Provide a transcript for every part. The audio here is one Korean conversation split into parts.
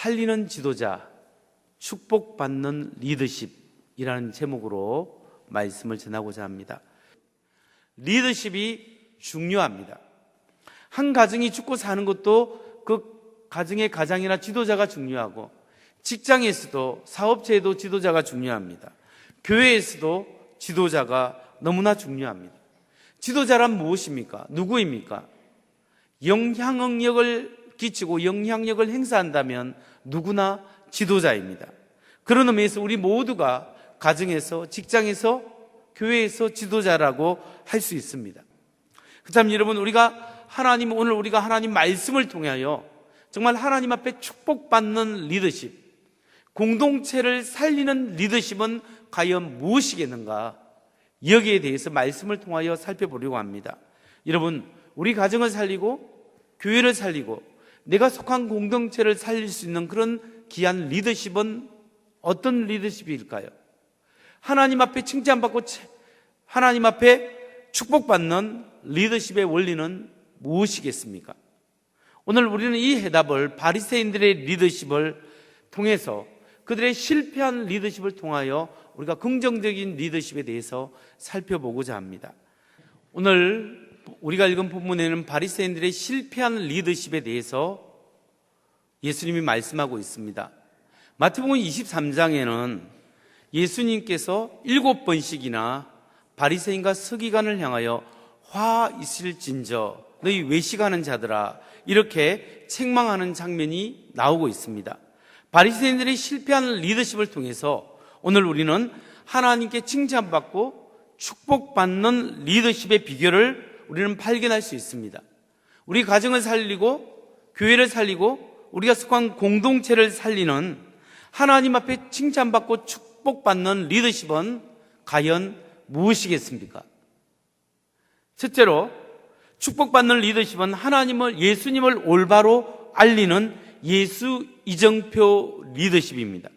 살리는 지도자, 축복받는 리더십이라는 제목으로 말씀을 전하고자 합니다. 리더십이 중요합니다. 한 가정이 죽고 사는 것도 그 가정의 가장이나 지도자가 중요하고, 직장에서도 사업체에도 지도자가 중요합니다. 교회에서도 지도자가 너무나 중요합니다. 지도자란 무엇입니까? 누구입니까? 영향력을 끼치고 영향력을 행사한다면 누구나 지도자입니다. 그런 의미에서 우리 모두가 가정에서, 직장에서, 교회에서 지도자라고 할 수 있습니다. 그렇다면 여러분, 오늘 우리가 하나님 말씀을 통하여 정말 하나님 앞에 축복받는 리더십, 공동체를 살리는 리더십은 과연 무엇이겠는가? 여기에 대해서 말씀을 통하여 살펴보려고 합니다. 여러분, 우리 가정을 살리고 교회를 살리고 내가 속한 공동체를 살릴 수 있는 그런 귀한 리더십은 어떤 리더십일까요? 하나님 앞에 칭찬받고 하나님 앞에 축복받는 리더십의 원리는 무엇이겠습니까? 오늘 우리는 이 해답을 바리새인들의 리더십을 통해서, 그들의 실패한 리더십을 통하여 우리가 긍정적인 리더십에 대해서 살펴보고자 합니다. 오늘 우리가 읽은 본문에는 바리새인들의 실패한 리더십에 대해서 예수님이 말씀하고 있습니다. 마태복음 23장에는 예수님께서 7번씩이나 바리새인과 서기관을 향하여 화 있을진저 너희 외식하는 자들아, 이렇게 책망하는 장면이 나오고 있습니다. 바리새인들의 실패한 리더십을 통해서 오늘 우리는 하나님께 칭찬받고 축복받는 리더십의 비결을 우리는 발견할 수 있습니다. 우리 가정을 살리고 교회를 살리고 우리가 속한 공동체를 살리는 하나님 앞에 칭찬받고 축복받는 리더십은 과연 무엇이겠습니까? 첫째로, 축복받는 리더십은 예수님을 올바로 알리는 예수 이정표 리더십입니다.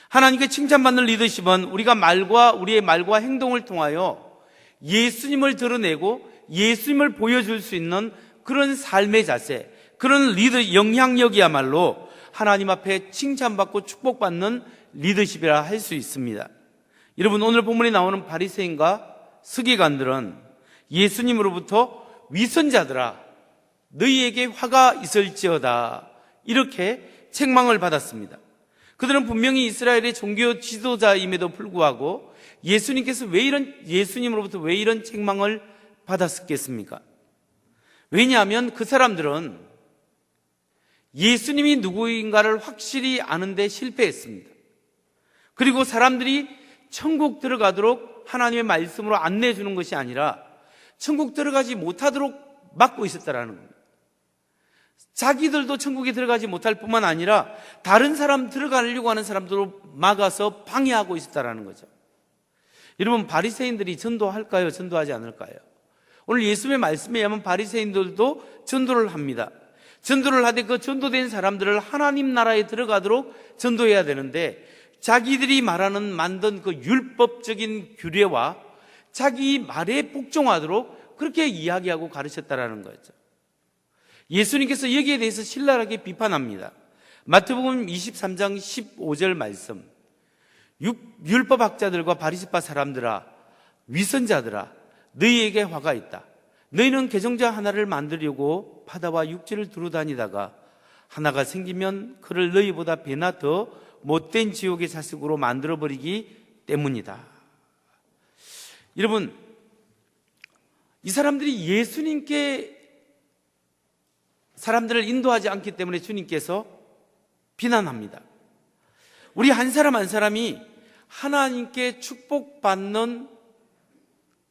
하나님께 칭찬받는 리더십은 우리의 말과 행동을 통하여 예수님을 드러내고 예수님을 보여줄 수 있는 그런 삶의 자세, 그런 영향력이야말로 하나님 앞에 칭찬받고 축복받는 리더십이라 할 수 있습니다. 여러분, 오늘 본문에 나오는 바리새인과 서기관들은 예수님으로부터 위선자들아, 너희에게 화가 있을지어다, 이렇게 책망을 받았습니다. 그들은 분명히 이스라엘의 종교 지도자임에도 불구하고 예수님으로부터 왜 이런 책망을 받았겠습니까? 왜냐하면 그 사람들은 예수님이 누구인가를 확실히 아는데 실패했습니다. 그리고 사람들이 천국 들어가도록 하나님의 말씀으로 안내해 주는 것이 아니라 천국 들어가지 못하도록 막고 있었다라는 겁니다. 자기들도 천국에 들어가지 못할 뿐만 아니라 다른 사람 들어가려고 하는 사람들로 막아서 방해하고 있었다라는 거죠. 여러분, 바리새인들이 전도할까요? 전도하지 않을까요? 오늘 예수님의 말씀에 의하면 바리새인들도 전도를 합니다. 전도를 하되 그 전도된 사람들을 하나님 나라에 들어가도록 전도해야 되는데, 자기들이 만든 그 율법적인 규례와 자기 말에 복종하도록 그렇게 이야기하고 가르쳤다라는 거죠. 예수님께서 여기에 대해서 신랄하게 비판합니다. 마태복음 23장 15절 말씀, 율법학자들과 바리새파 사람들아, 위선자들아, 너희에게 화가 있다. 너희는 개종자 하나를 만들려고 바다와 육지를 두루다니다가 하나가 생기면 그를 너희보다 배나 더 못된 지옥의 자식으로 만들어버리기 때문이다. 여러분, 이 사람들이 예수님께 사람들을 인도하지 않기 때문에 주님께서 비난합니다. 우리 한 사람 한 사람이 하나님께 축복받는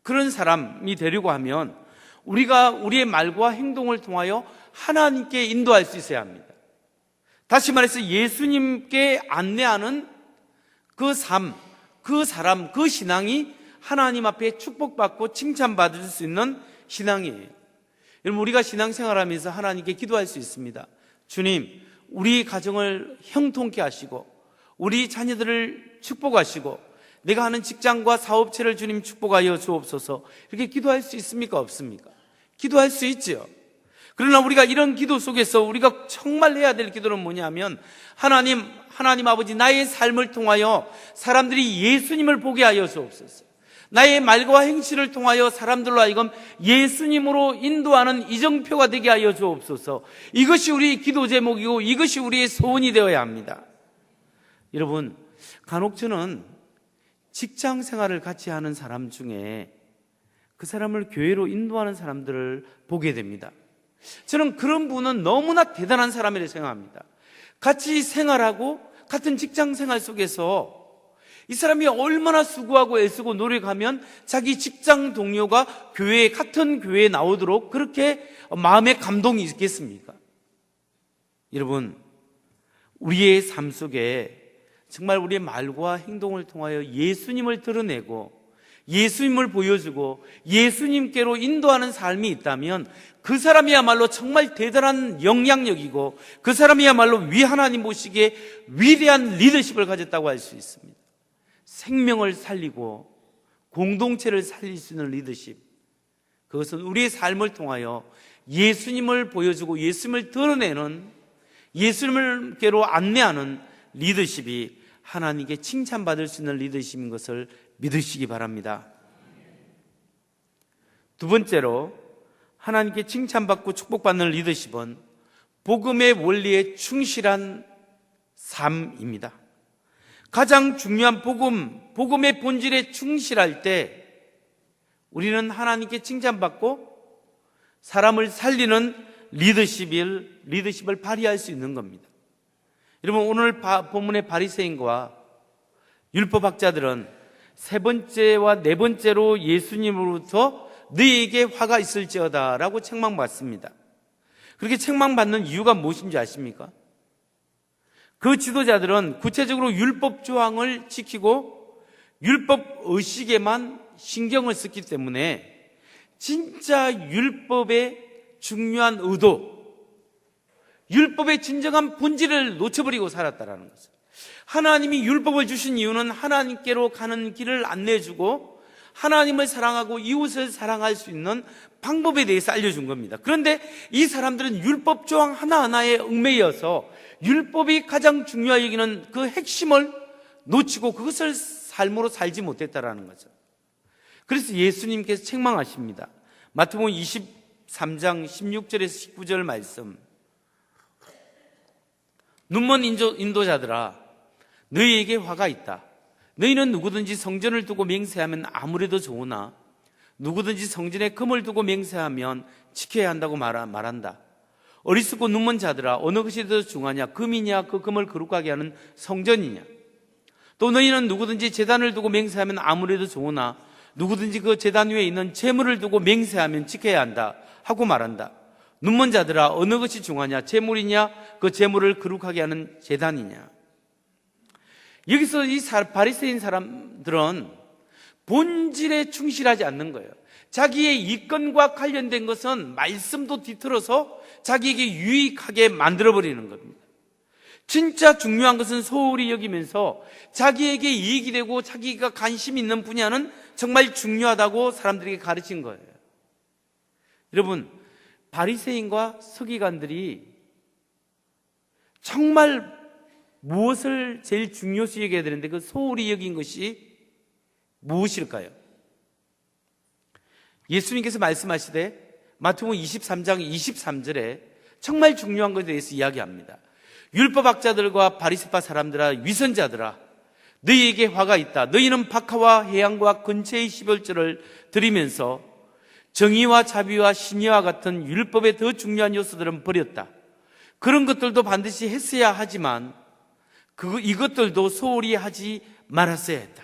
그런 사람이 되려고 하면 우리가 우리의 말과 행동을 통하여 하나님께 인도할 수 있어야 합니다. 다시 말해서 예수님께 안내하는 그 삶, 그 사람, 그 신앙이 하나님 앞에 축복받고 칭찬받을 수 있는 신앙이에요. 여러분, 우리가 신앙생활하면서 하나님께 기도할 수 있습니다. 주님, 우리 가정을 형통케 하시고 우리 자녀들을 축복하시고 내가 하는 직장과 사업체를 주님 축복하여 주옵소서. 이렇게 기도할 수 있습니까? 없습니까? 기도할 수 있죠. 그러나 우리가 이런 기도 속에서 우리가 정말 해야 될 기도는 뭐냐면, 하나님 아버지, 나의 삶을 통하여 사람들이 예수님을 보게 하여 주옵소서. 나의 말과 행실을 통하여 사람들로 하여금 예수님으로 인도하는 이정표가 되게 하여 주옵소서. 이것이 우리 기도 제목이고 이것이 우리의 소원이 되어야 합니다. 여러분, 간혹 저는 직장 생활을 같이 하는 사람 중에 그 사람을 교회로 인도하는 사람들을 보게 됩니다. 저는 그런 분은 너무나 대단한 사람이라고 생각합니다. 같이 생활하고 같은 직장 생활 속에서 이 사람이 얼마나 수고하고 애쓰고 노력하면 자기 직장 동료가 같은 교회에 나오도록 그렇게 마음에 감동이 있겠습니까? 여러분, 우리의 삶 속에 정말 우리의 말과 행동을 통하여 예수님을 드러내고 예수님을 보여주고 예수님께로 인도하는 삶이 있다면 그 사람이야말로 정말 대단한 영향력이고 그 사람이야말로 하나님 보시기에 위대한 리더십을 가졌다고 할 수 있습니다. 생명을 살리고 공동체를 살릴 수 있는 리더십, 그것은 우리의 삶을 통하여 예수님을 보여주고 예수님을 드러내는, 예수님께로 안내하는 리더십이 하나님께 칭찬받을 수 있는 리더십인 것을 믿으시기 바랍니다. 두 번째로 하나님께 칭찬받고 축복받는 리더십은 복음의 원리에 충실한 삶입니다. 가장 중요한 복음의 본질에 충실할 때 우리는 하나님께 칭찬받고 사람을 살리는 리더십을 발휘할 수 있는 겁니다. 여러분, 오늘 본문의 바리새인과 율법학자들은 세 번째와 네 번째로 예수님으로부터 너희에게 화가 있을지어다 라고 책망받습니다. 그렇게 책망받는 이유가 무엇인지 아십니까? 그 지도자들은 구체적으로 율법 조항을 지키고 율법 의식에만 신경을 썼기 때문에 진짜 율법의 중요한 의도, 율법의 진정한 본질을 놓쳐버리고 살았다라는 것을. 하나님이 율법을 주신 이유는 하나님께로 가는 길을 안내해주고 하나님을 사랑하고 이웃을 사랑할 수 있는 방법에 대해서 알려준 겁니다. 그런데 이 사람들은 율법 조항 하나하나에 얽매여서 율법이 가장 중요하게 여기는 그 핵심을 놓치고 그것을 삶으로 살지 못했다라는 거죠. 그래서 예수님께서 책망하십니다. 마태복음 23장 16절에서 19절 말씀. 눈먼 인도자들아, 너희에게 화가 있다. 너희는 누구든지 성전을 두고 맹세하면 아무래도 좋으나 누구든지 성전에 금을 두고 맹세하면 지켜야 한다고 말한다. 어리석고 눈먼 자들아, 어느 것이 더 중하냐? 금이냐 그 금을 거룩하게 하는 성전이냐? 또 너희는 누구든지 제단을 두고 맹세하면 아무래도 좋으나 누구든지 그 제단 위에 있는 제물을 두고 맹세하면 지켜야 한다 하고 말한다. 눈먼 자들아, 어느 것이 중하냐? 제물이냐 그 제물을 거룩하게 하는 제단이냐? 여기서 이 바리새인 사람들은 본질에 충실하지 않는 거예요. 자기의 이권과 관련된 것은 말씀도 뒤틀어서 자기에게 유익하게 만들어버리는 겁니다. 진짜 중요한 것은 소홀히 여기면서 자기에게 이익이 되고 자기가 관심 있는 분야는 정말 중요하다고 사람들에게 가르친 거예요. 여러분, 바리새인과 서기관들이 정말 무엇을 제일 중요시 여겨야 되는데 그 소홀히 여긴 것이 무엇일까요? 예수님께서 말씀하시되 마태복음 23장 23절에 정말 중요한 것에 대해서 이야기합니다. 율법학자들과 바리새파 사람들아, 위선자들아, 너희에게 화가 있다. 너희는 박하와 해양과 근처의 11조를 드리면서 정의와 자비와 신의와 같은 율법의 더 중요한 요소들은 버렸다. 그런 것들도 반드시 했어야 하지만 이것들도 소홀히 하지 말았어야 했다.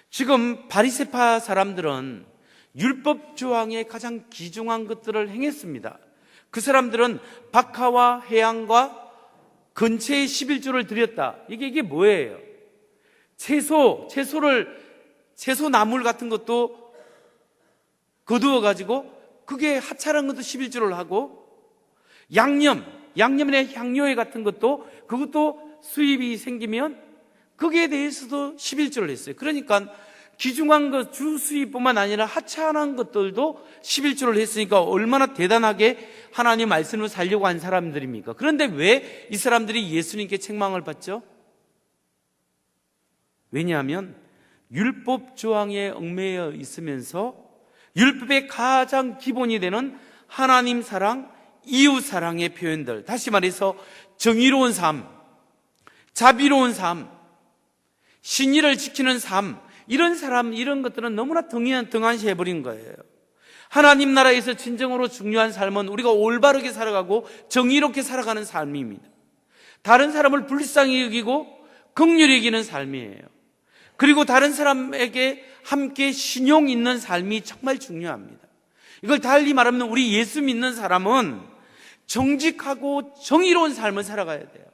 지금 바리새파 사람들은 율법 조항의 가장 귀중한 것들을 행했습니다. 그 사람들은 박하와 해양과 근처의 11조를 드렸다. 이게 뭐예요? 채소 나물 같은 것도 거두어가지고 그게 하찮은 것도 11조를 하고 양념의 향료회 같은 그것도 수입이 생기면 거기에 대해서도 11조를 했어요. 그러니까 귀중한 것 주수입뿐만 아니라 하찮은 것들도 11조를 했으니까 얼마나 대단하게 하나님 말씀을 살려고 한 사람들입니까? 그런데 왜 이 사람들이 예수님께 책망을 받죠? 왜냐하면 율법 조항에 얽매여 있으면서 율법의 가장 기본이 되는 하나님 사랑, 이웃 사랑의 표현들, 다시 말해서 정의로운 삶, 자비로운 삶, 신의를 지키는 삶, 이런 것들은 너무나 등한시해버린 거예요. 하나님 나라에서 진정으로 중요한 삶은 우리가 올바르게 살아가고 정의롭게 살아가는 삶입니다. 다른 사람을 불쌍히 여기고 긍휼히 여기는 삶이에요. 그리고 다른 사람에게 함께 신용 있는 삶이 정말 중요합니다. 이걸 달리 말하면 우리 예수 믿는 사람은 정직하고 정의로운 삶을 살아가야 돼요.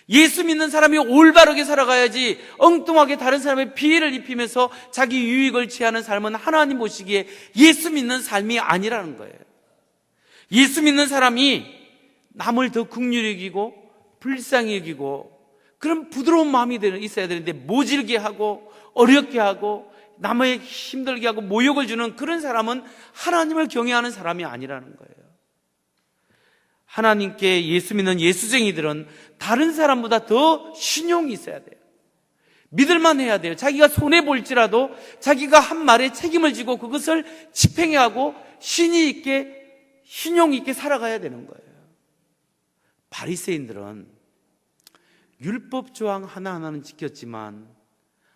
예수 믿는 사람이 올바르게 살아가야지 엉뚱하게 다른 사람의 피해를 입히면서 자기 유익을 취하는 삶은 하나님 보시기에 예수 믿는 삶이 아니라는 거예요. 예수 믿는 사람이 남을 더 긍휼히 여기고 불쌍히 여기고 그런 부드러운 마음이 있어야 되는데 모질게 하고 어렵게 하고 남의 힘들게 하고 모욕을 주는 그런 사람은 하나님을 경외하는 사람이 아니라는 거예요. 하나님께 예수 믿는 예수쟁이들은 다른 사람보다 더 신용이 있어야 돼요. 믿을만 해야 돼요. 자기가 손해볼지라도 자기가 한 말에 책임을 지고 그것을 집행해야 하고 신의 있게 신용 있게 살아가야 되는 거예요. 바리새인들은 율법 조항 하나하나는 지켰지만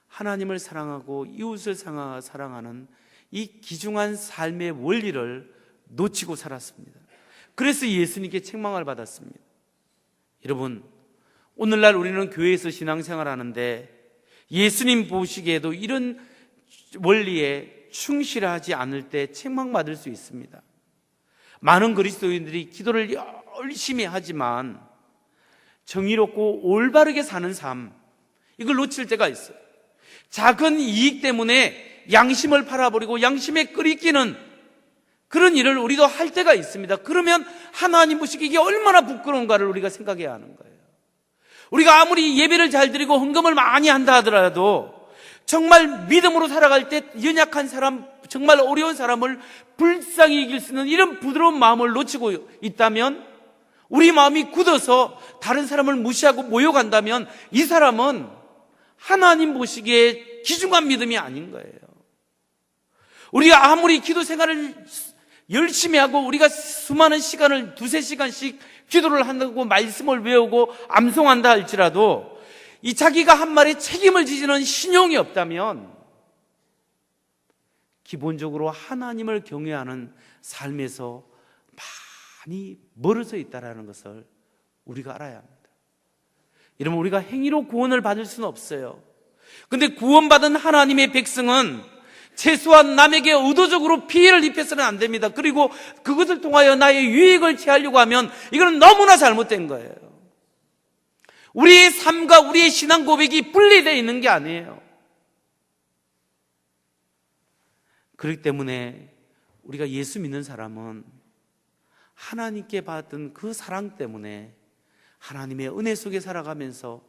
하나님을 사랑하고 이웃을 사랑하는 이 귀중한 삶의 원리를 놓치고 살았습니다. 그래서 예수님께 책망을 받았습니다. 여러분, 오늘날 우리는 교회에서 신앙생활 하는데 예수님 보시기에도 이런 원리에 충실하지 않을 때 책망받을 수 있습니다. 많은 그리스도인들이 기도를 열심히 하지만 정의롭고 올바르게 사는 삶, 이걸 놓칠 때가 있어요. 작은 이익 때문에 양심을 팔아버리고 양심에 끓이끼는 그런 일을 우리도 할 때가 있습니다. 그러면 하나님 보시기에 이게 얼마나 부끄러운가를 우리가 생각해야 하는 거예요. 우리가 아무리 예배를 잘 드리고 헌금을 많이 한다 하더라도 정말 믿음으로 살아갈 때 연약한 사람, 정말 어려운 사람을 불쌍히 이길 수 있는 이런 부드러운 마음을 놓치고 있다면, 우리 마음이 굳어서 다른 사람을 무시하고 모욕한다면 이 사람은 하나님 보시기에 귀중한 믿음이 아닌 거예요. 우리가 아무리 기도 생활을 열심히 하고 우리가 수많은 시간을 두세 시간씩 기도를 한다고 말씀을 외우고 암송한다 할지라도 이 자기가 한 말에 책임을 지지는 신용이 없다면 기본적으로 하나님을 경외하는 삶에서 많이 멀어져 있다는 것을 우리가 알아야 합니다. 여러분, 우리가 행위로 구원을 받을 수는 없어요. 그런데 구원받은 하나님의 백성은 최소한 남에게 의도적으로 피해를 입혀서는 안 됩니다. 그리고 그것을 통하여 나의 유익을 취하려고 하면 이거는 너무나 잘못된 거예요. 우리의 삶과 우리의 신앙 고백이 분리되어 있는 게 아니에요. 그렇기 때문에 우리가 예수 믿는 사람은 하나님께 받은 그 사랑 때문에 하나님의 은혜 속에 살아가면서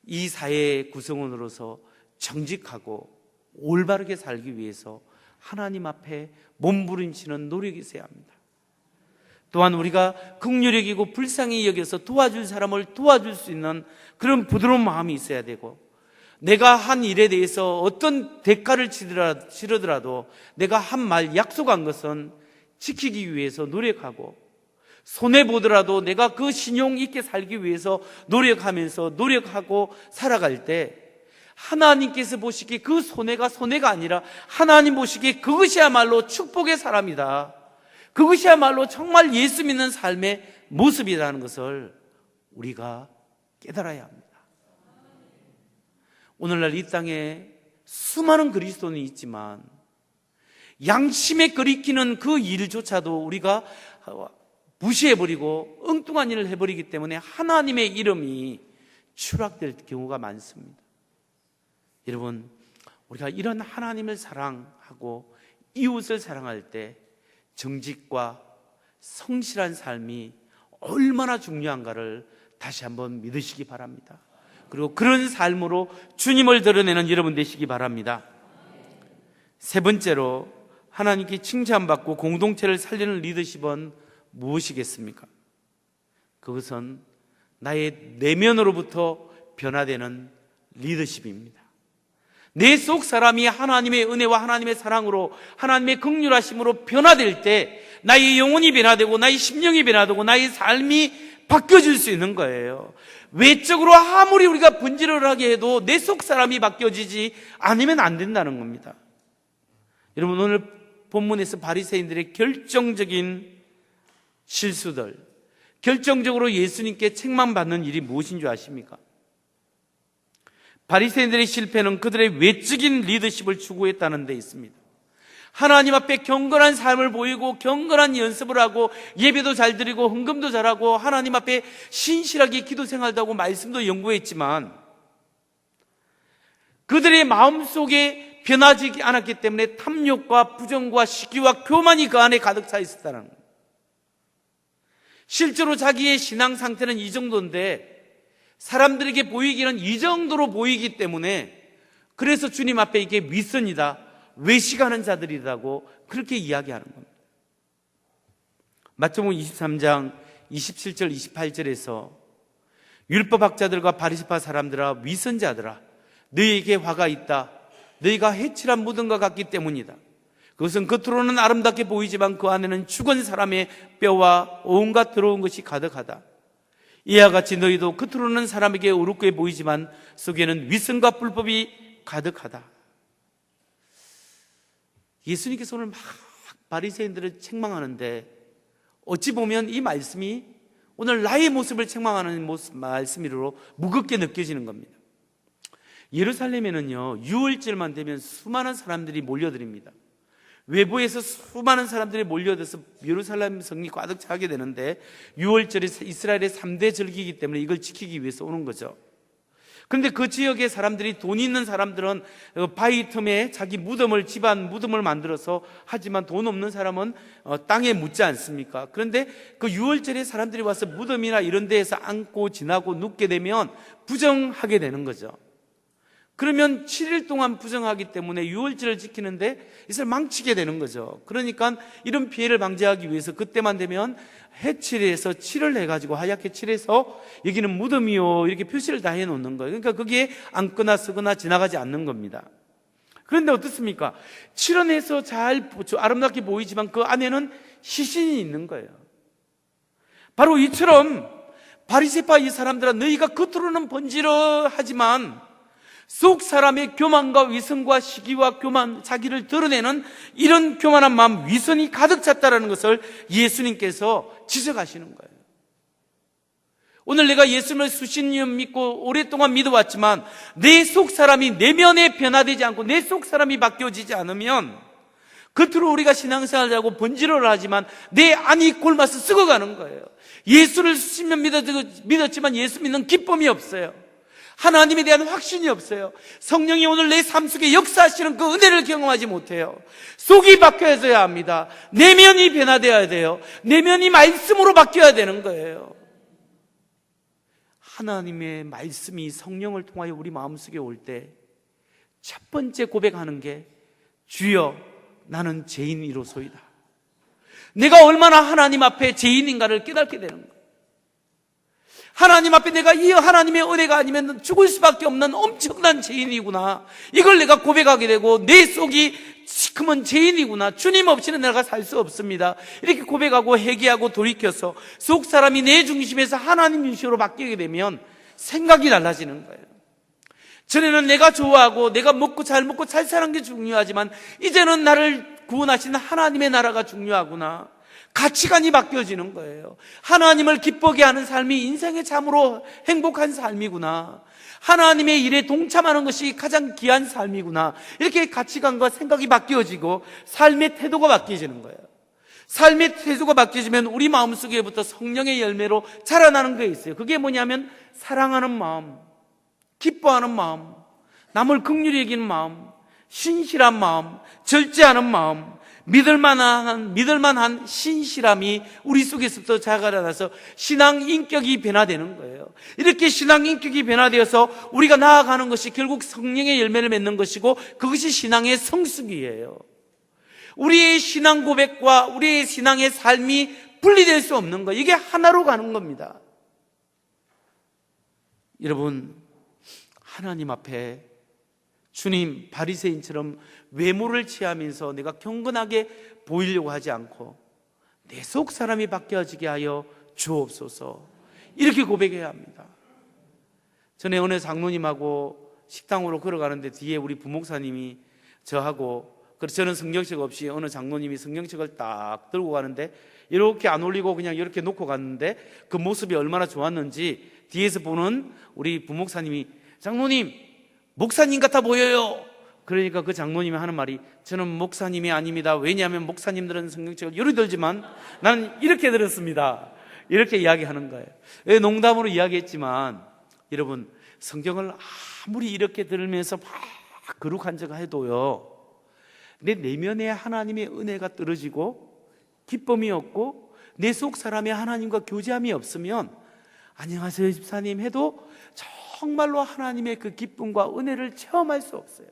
이 사회의 구성원으로서 정직하고 올바르게 살기 위해서 하나님 앞에 몸부림치는 노력이 있어야 합니다. 또한 우리가 긍휼히 여기고 불쌍히 여겨서 도와줄 사람을 도와줄 수 있는 그런 부드러운 마음이 있어야 되고, 내가 한 일에 대해서 어떤 대가를 치르더라도 내가 한 말 약속한 것은 지키기 위해서 노력하고, 손해보더라도 내가 그 신용 있게 살기 위해서 노력하고 살아갈 때 하나님께서 보시기에 그 손해가 아니라 하나님 보시기에 그것이야말로 축복의 사람이다, 그것이야말로 정말 예수 믿는 삶의 모습이라는 것을 우리가 깨달아야 합니다. 오늘날 이 땅에 수많은 그리스도인이 있지만 양심에 끓이키는 그 일조차도 우리가 무시해버리고 엉뚱한 일을 해버리기 때문에 하나님의 이름이 추락될 경우가 많습니다. 여러분, 우리가 이런 하나님을 사랑하고 이웃을 사랑할 때 정직과 성실한 삶이 얼마나 중요한가를 다시 한번 믿으시기 바랍니다. 그리고 그런 삶으로 주님을 드러내는 여러분 되시기 바랍니다. 세 번째로 하나님께 칭찬받고 공동체를 살리는 리더십은 무엇이겠습니까? 그것은 나의 내면으로부터 변화되는 리더십입니다. 내 속 사람이 하나님의 은혜와 하나님의 사랑으로, 하나님의 긍휼하심으로 변화될 때 나의 영혼이 변화되고 나의 심령이 변화되고 나의 삶이 바뀌어질 수 있는 거예요. 외적으로 아무리 우리가 분지를 하게 해도 내 속 사람이 바뀌어지지 않으면 안 된다는 겁니다. 여러분, 오늘 본문에서 바리새인들의 결정적인 실수들, 결정적으로 예수님께 책망받는 일이 무엇인 줄 아십니까? 바리새인들의 실패는 그들의 외적인 리더십을 추구했다는 데 있습니다. 하나님 앞에 경건한 삶을 보이고 경건한 연습을 하고 예배도 잘 드리고 헌금도 잘하고 하나님 앞에 신실하게 기도 생활도 하고 말씀도 연구했지만 그들의 마음속에 변하지 않았기 때문에 탐욕과 부정과 시기와 교만이 그 안에 가득 차 있었다는 거예요. 실제로 자기의 신앙 상태는 이 정도인데 사람들에게 보이기는 이 정도로 보이기 때문에 그래서 주님 앞에 이게 윗선이다, 외식하는 자들이라고 그렇게 이야기하는 겁니다. 마태복음 23장 27절 28절에서 율법학자들과 바리새파 사람들아, 위선자들아, 너희에게 화가 있다. 너희가 해칠한 무덤과 같기 때문이다. 그것은 겉으로는 아름답게 보이지만 그 안에는 죽은 사람의 뼈와 온갖 더러운 것이 가득하다. 이와 같이 너희도 겉으로는 사람에게 어렵게 보이지만 속에는 위선과 불법이 가득하다. 예수님께서 오늘 막 바리새인들을 책망하는데 어찌 보면 이 말씀이 오늘 나의 모습을 책망하는 말씀으로 무겁게 느껴지는 겁니다. 예루살렘에는요, 유월절만 되면 수많은 사람들이 몰려듭니다. 외부에서 수많은 사람들이 몰려들어서 예루살렘 성이 가득 차게 되는데 유월절이 이스라엘의 3대 절기이기 때문에 이걸 지키기 위해서 오는 거죠. 그런데 그 지역의 사람들이, 돈 있는 사람들은 바위 틈에 자기 무덤을, 집안 무덤을 만들어서 하지만 돈 없는 사람은 땅에 묻지 않습니까? 그런데 그 유월절에 사람들이 와서 무덤이나 이런 데에서 앉고 지나고 눕게 되면 부정하게 되는 거죠. 그러면 7일 동안 부정하기 때문에 유월절을 지키는데 이것을 망치게 되는 거죠. 그러니까 이런 피해를 방지하기 위해서 그때만 되면 해칠해서 칠을 해가지고 하얗게 칠해서 여기는 무덤이요 이렇게 표시를 다 해놓는 거예요. 그러니까 거기에 앉거나 쓰거나 지나가지 않는 겁니다. 그런데 어떻습니까? 칠은해서 잘 아름답게 보이지만 그 안에는 시신이 있는 거예요. 바로 이처럼 바리새파 이 사람들은 너희가 겉으로는 번지르하지만 속 사람의 교만과 위선과 시기와 교만, 자기를 드러내는 이런 교만한 마음, 위선이 가득 찼다는 것을 예수님께서 지적하시는 거예요. 오늘 내가 예수님을 수십 년 믿고 오랫동안 믿어왔지만 내 속 사람이 내면에 변화되지 않고 내 속 사람이 바뀌어지지 않으면 겉으로 우리가 신앙생활을 하고 번지르를 하지만 내 안이 골마서 썩어가는 거예요. 예수를 수십 년 믿었지만 예수 믿는 기쁨이 없어요. 하나님에 대한 확신이 없어요. 성령이 오늘 내 삶 속에 역사하시는 그 은혜를 경험하지 못해요. 속이 바뀌어져야 합니다. 내면이 변화되어야 돼요. 내면이 말씀으로 바뀌어야 되는 거예요. 하나님의 말씀이 성령을 통하여 우리 마음속에 올 때 첫 번째 고백하는 게 주여 나는 죄인이로소이다. 내가 얼마나 하나님 앞에 죄인인가를 깨닫게 되는 거예요. 하나님 앞에 내가 이 하나님의 은혜가 아니면 죽을 수밖에 없는 엄청난 죄인이구나. 이걸 내가 고백하게 되고 내 속이 시커먼 죄인이구나. 주님 없이는 내가 살 수 없습니다. 이렇게 고백하고 회개하고 돌이켜서 속 사람이 내 중심에서 하나님 중심으로 바뀌게 되면 생각이 달라지는 거예요. 전에는 내가 좋아하고 내가 먹고 잘 사는 게 중요하지만 이제는 나를 구원하신 하나님의 나라가 중요하구나. 가치관이 바뀌어지는 거예요. 하나님을 기쁘게 하는 삶이 인생의 참으로 행복한 삶이구나. 하나님의 일에 동참하는 것이 가장 귀한 삶이구나. 이렇게 가치관과 생각이 바뀌어지고 삶의 태도가 바뀌어지는 거예요. 삶의 태도가 바뀌어지면 우리 마음속에부터 성령의 열매로 자라나는 게 있어요. 그게 뭐냐면 사랑하는 마음, 기뻐하는 마음, 남을 긍휼히 여기는 마음, 신실한 마음, 절제하는 마음, 믿을만한 신실함이 우리 속에서부터 자라나서 신앙 인격이 변화되는 거예요. 이렇게 신앙 인격이 변화되어서 우리가 나아가는 것이 결국 성령의 열매를 맺는 것이고, 그것이 신앙의 성숙이에요. 우리의 신앙 고백과 우리의 신앙의 삶이 분리될 수 없는 거예요. 이게 하나로 가는 겁니다. 여러분, 하나님 앞에 주님 바리새인처럼 외모를 취하면서 내가 경건하게 보이려고 하지 않고 내 속 사람이 바뀌어지게 하여 주옵소서, 이렇게 고백해야 합니다. 전에 어느 장로님하고 식당으로 걸어가는데 뒤에 우리 부목사님이 저하고, 그래서 저는 성경책 없이 어느 장로님이 성경책을 딱 들고 가는데 이렇게 안 올리고 그냥 이렇게 놓고 갔는데 그 모습이 얼마나 좋았는지 뒤에서 보는 우리 부목사님이 장로님, 목사님 같아 보여요. 그러니까 그 장로님이 하는 말이, 저는 목사님이 아닙니다. 왜냐하면 목사님들은 성경책을 요리 들지만 나는 이렇게 들었습니다. 이렇게 이야기하는 거예요. 농담으로 이야기했지만 여러분, 성경을 아무리 이렇게 들으면서 막 거룩한 척 해도요, 내 내면에 하나님의 은혜가 떨어지고 기쁨이 없고 내 속 사람의 하나님과 교제함이 없으면 안녕하세요 집사님 해도 정말로 하나님의 그 기쁨과 은혜를 체험할 수 없어요.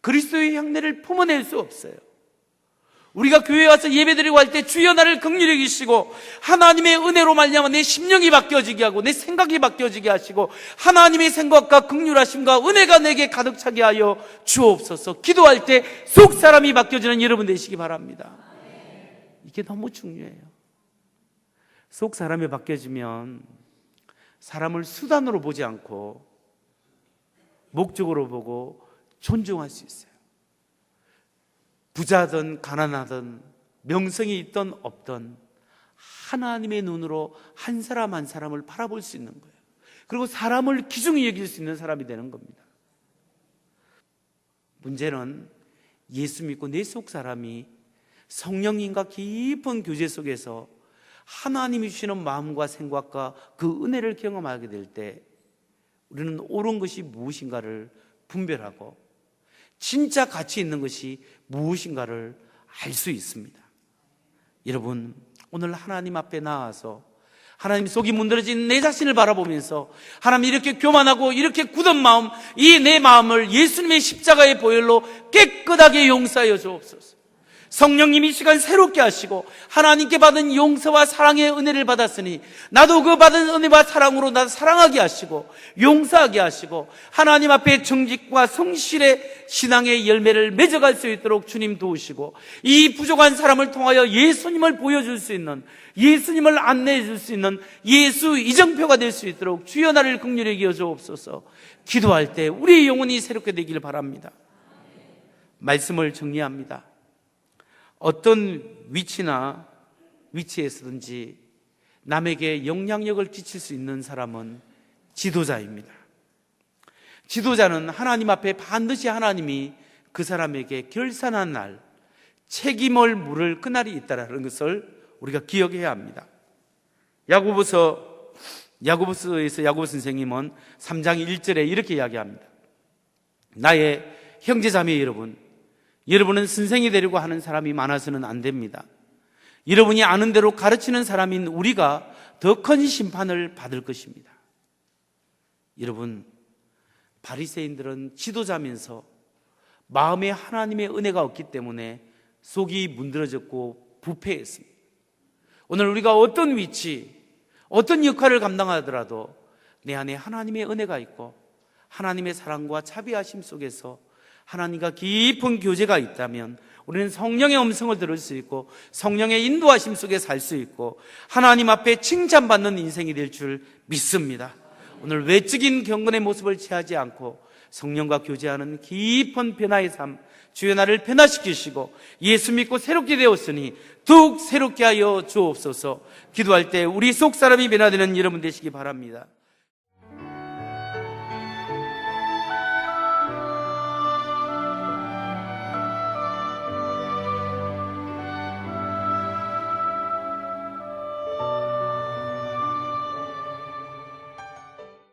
그리스도의 향내를 품어낼 수 없어요. 우리가 교회에 와서 예배드리고 할 때 주여 나를 긍휼히 여기시고 하나님의 은혜로 말미암아 내 심령이 바뀌어지게 하고 내 생각이 바뀌어지게 하시고 하나님의 생각과 긍휼하심과 은혜가 내게 가득 차게 하여 주옵소서, 기도할 때 속 사람이 바뀌어지는 여러분 되시기 바랍니다. 이게 너무 중요해요. 속 사람이 바뀌어지면 사람을 수단으로 보지 않고 목적으로 보고 존중할 수 있어요. 부자든 가난하든 명성이 있든 없든 하나님의 눈으로 한 사람 한 사람을 바라볼 수 있는 거예요. 그리고 사람을 귀중히 여길 수 있는 사람이 되는 겁니다. 문제는 예수 믿고 내 속 사람이 성령님과 깊은 교제 속에서 하나님이 주시는 마음과 생각과 그 은혜를 경험하게 될 때 우리는 옳은 것이 무엇인가를 분별하고 진짜 가치 있는 것이 무엇인가를 알 수 있습니다. 여러분, 오늘 하나님 앞에 나와서 하나님 속이 문드러진 내 자신을 바라보면서 하나님 이렇게 교만하고 이렇게 굳은 마음, 이 내 마음을 예수님의 십자가의 보혈로 깨끗하게 용서하여 주옵소서. 성령님이 이 시간 새롭게 하시고 하나님께 받은 용서와 사랑의 은혜를 받았으니 나도 그 받은 은혜와 사랑으로 나도 사랑하게 하시고 용서하게 하시고 하나님 앞에 정직과 성실의 신앙의 열매를 맺어갈 수 있도록 주님 도우시고 이 부족한 사람을 통하여 예수님을 보여줄 수 있는, 예수님을 안내해 줄 수 있는 예수 이정표가 될 수 있도록 주여 나를 긍휼히 여겨 주옵소서. 기도할 때 우리의 영혼이 새롭게 되기를 바랍니다. 말씀을 정리합니다. 어떤 위치에서든지 남에게 영향력을 끼칠 수 있는 사람은 지도자입니다. 지도자는 하나님 앞에 반드시 하나님이 그 사람에게 결산한 날 책임을 물을 그날이 있다는 것을 우리가 기억해야 합니다. 야고보서에서 야고보 선생님은 3장 1절에 이렇게 이야기합니다. 나의 형제자매 여러분은 선생이 되려고 하는 사람이 많아서는 안 됩니다. 여러분이 아는 대로 가르치는 사람인 우리가 더 큰 심판을 받을 것입니다. 여러분, 바리새인들은 지도자면서 마음에 하나님의 은혜가 없기 때문에 속이 문드러졌고 부패했습니다. 오늘 우리가 어떤 위치, 어떤 역할을 감당하더라도 내 안에 하나님의 은혜가 있고 하나님의 사랑과 자비하심 속에서 하나님과 깊은 교제가 있다면 우리는 성령의 음성을 들을 수 있고 성령의 인도하심 속에 살 수 있고 하나님 앞에 칭찬받는 인생이 될 줄 믿습니다. 오늘 외적인 경건의 모습을 취하지 않고 성령과 교제하는 깊은 변화의 삶, 주여 나를 변화시키시고 예수 믿고 새롭게 되었으니 더욱 새롭게 하여 주옵소서. 기도할 때 우리 속 사람이 변화되는 여러분 되시기 바랍니다.